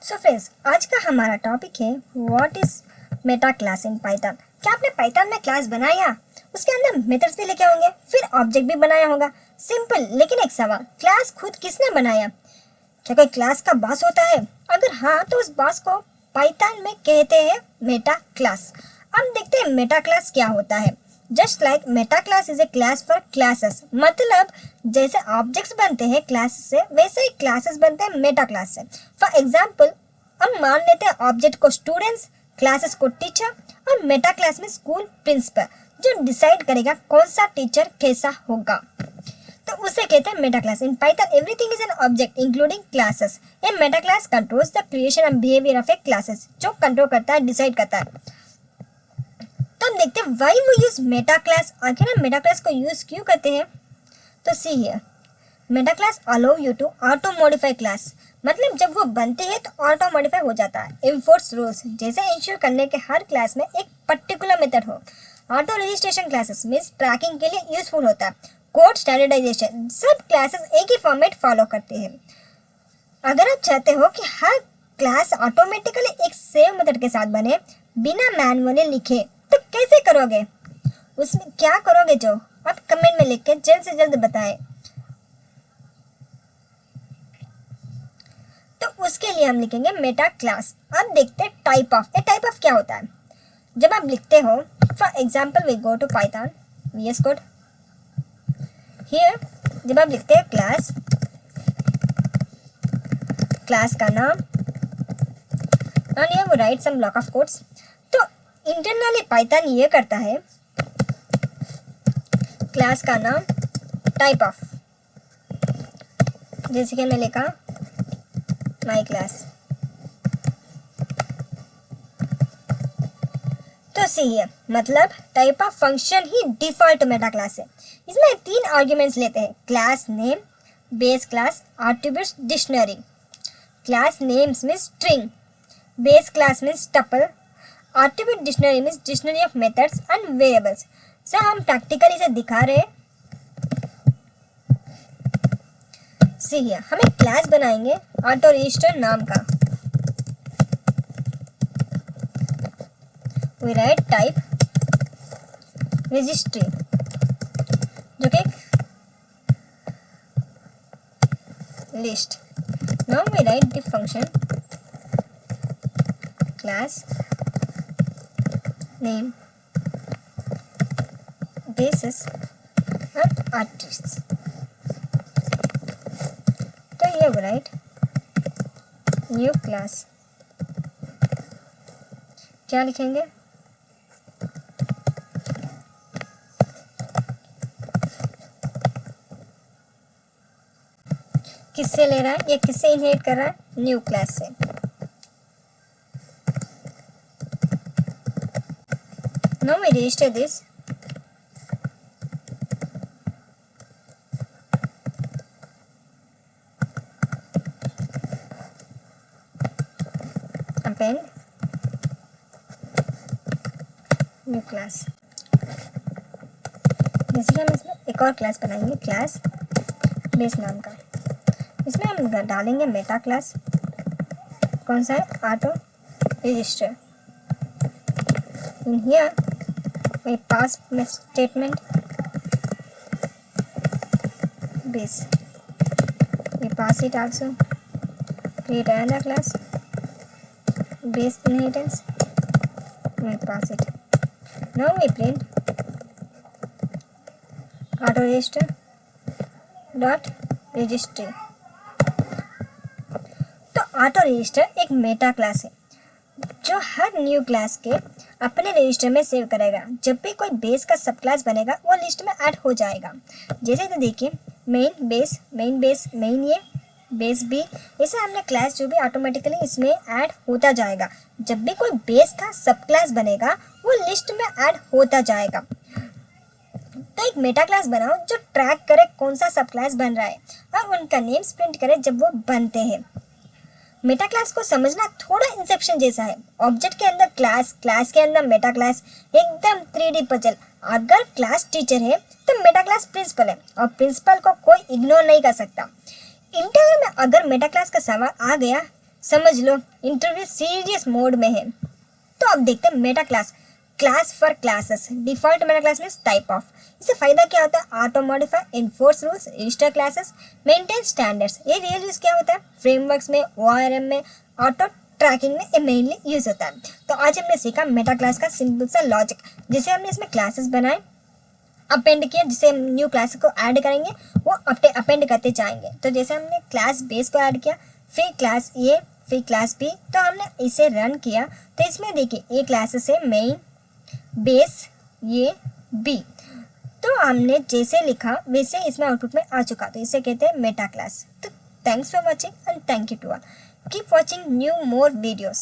So friends, आज का हमारा टॉपिक है what is Meta class in Python. क्या आपने पाइथन में क्लास बनाया? उसके अंदर मेथड्स भी लिखे होंगे, फिर ऑब्जेक्ट भी बनाया होगा। सिंपल, लेकिन एक सवाल, क्लास खुद किसने बनाया? क्या कोई क्लास का बॉस होता है? अगर हाँ, तो उस बॉस को पाइथन में कहते हैं मेटा क्लास। अब देखते हैं मेटा क्लास क्या होता है। Just like Meta class is a class for classes, मतलब जैसे ऑब्जेक्ट्स बनते हैं क्लास से, वैसे ही क्लासेस बनते हैं मेटा क्लास से। फॉर एग्जाम्पल, हम मान लेते हैं ऑब्जेक्ट को स्टूडेंट्स, क्लासेस को टीचर और मेटा क्लास में स्कूल प्रिंसिपल, जो डिसाइड करेगा कौन सा टीचर कैसा होगा, तो उसे कहते हैं meta class. In Python everything is an object including classes. A meta class controls the creation and behaviour of a classes, जो कंट्रोल करता है, डिसाइड करता है। तो हम देखते हैं why we use meta class. आखिर हम मेटा क्लास को यूज क्यों करते हैं? तो see here, meta class allow you to auto modify class, मतलब जब वो बनते हैं तो ऑटो मॉडिफाई हो जाता है। एनफोर्स रूल्स, जैसे इंश्योर करने के हर क्लास में एक पर्टिकुलर मेथड हो। Auto registration classes means tracking के लिए यूजफुल होता है। कोड स्टैंडर्डाइजेशन, सब क्लासेस एक ही फॉर्मेट फॉलो करते हैं। अगर आप चाहते हो कि हर क्लास ऑटोमेटिकली एक सेव मेथड के साथ बने बिना मैनुअली लिखे, तो कैसे करोगे? उसमें क्या करोगे जो आप कमेंट में लिख के जल्द से जल्द बताएं। तो उसके लिए हम लिखेंगे मेटा क्लास। अब देखते हैं type of. A type of क्या होता है? जब आप लिखते हो, for example we go to Python VS code. Here जब आप लिखते हैं क्लास, क्लास का नाम and here we write some block of codes, तो इंटरनली पाइथन ये करता है क्लास का नाम टाइप ऑफ, जैसे कि मैं लिखा माई क्लास। तो सी है, मतलब type of function he default Meta class है। इसमें 3 आर्ग्यूमेंट्स लेते हैं, class name, base class, attributes, dictionary. Class names means string, base class means tuple, attribute dictionary means dictionary of methods and variables. Sir हम practically से दिखा रहे हैं। See here, हम एक क्लास बनाएंगे ऑटो रजिस्टर नाम का। वी राइट टाइप रजिस्ट्री, जो कि list. Now we write the function class name, basis and artists. So here we write new class. क्या लिखेंगे? किससे ले रहा है? ये किससे इनहेरिट कर रहा है? न्यू क्लास से। Now we register this. Append new class. जैसे कि हम इसमें एक और क्लास बनाएंगे, क्लास बेस नाम का। इसमें हम डालेंगे मेटा क्लास। कौन सा है? Auto register. In here we pass statement base, we pass it also, create another class base inheritance, we pass it. Now we print auto register dot registry. तो auto register एक Meta class है जो हर new class के अपने register में save करेगा। जब भी कोई बेस का सब क्लास बनेगा वो लिस्ट में ऐड हो जाएगा। जैसे तो देखिए, main base, main base, main ये, बेस बी, ऐसे हमने क्लास जो भी ऑटोमेटिकली इसमें ऐड होता जाएगा। जब भी कोई बेस का सब क्लास बनेगा वो लिस्ट में ऐड होता जाएगा। तो एक मेटा क्लास बनाओ जो ट्रैक करे कौन सा सब क्लास बन रहा है और उनका नेम्स प्रिंट करे जब वो बनते हैं। मेटा क्लास को समझना थोड़ा इंसेप्शन जैसा है। ऑब्जेक्ट के अंदर क्लास, क्लास के अंदर मेटा क्लास, एकदम 3D पजल। अगर क्लास टीचर है तो मेटा क्लास प्रिंसिपल है और प्रिंसिपल को कोई इग्नोर नहीं कर सकता। इंटरव्यू में अगर मेटा क्लास का सवाल आ गया समझ लो इंटरव्यू सीरियस मोड में है। तो अब देखते हैं meta class. Class for classes. Default Meta class means type of. इससे फायदा क्या होता है? Auto modify, enforce rules, register classes, maintain standards. ये रियल यूज क्या होता है? फ्रेमवर्क्स में, ORM में, ऑटो ट्रैकिंग में ये मेनली यूज होता है। तो आज हमने सीखा मेटा क्लास का सिंपल सा लॉजिक, जिसे हमने इसमें क्लासेस बनाए, अपेंड किया, जिसे हम न्यू क्लास को ऐड करेंगे वो अपेंड करते जाएंगे। तो जैसे हमने क्लास बेस को ऐड किया, फिर क्लास ए, फिर क्लास बी, तो हमने इसे रन किया तो इसमें देखिए ये क्लासेस है मेन, बेस, ये बी। तो हमने जैसे लिखा वैसे इसमें आउटपुट में आ चुका, तो इसे कहते हैं मेटा क्लास। तो thanks for watching and thank you to all. Keep watching new more videos.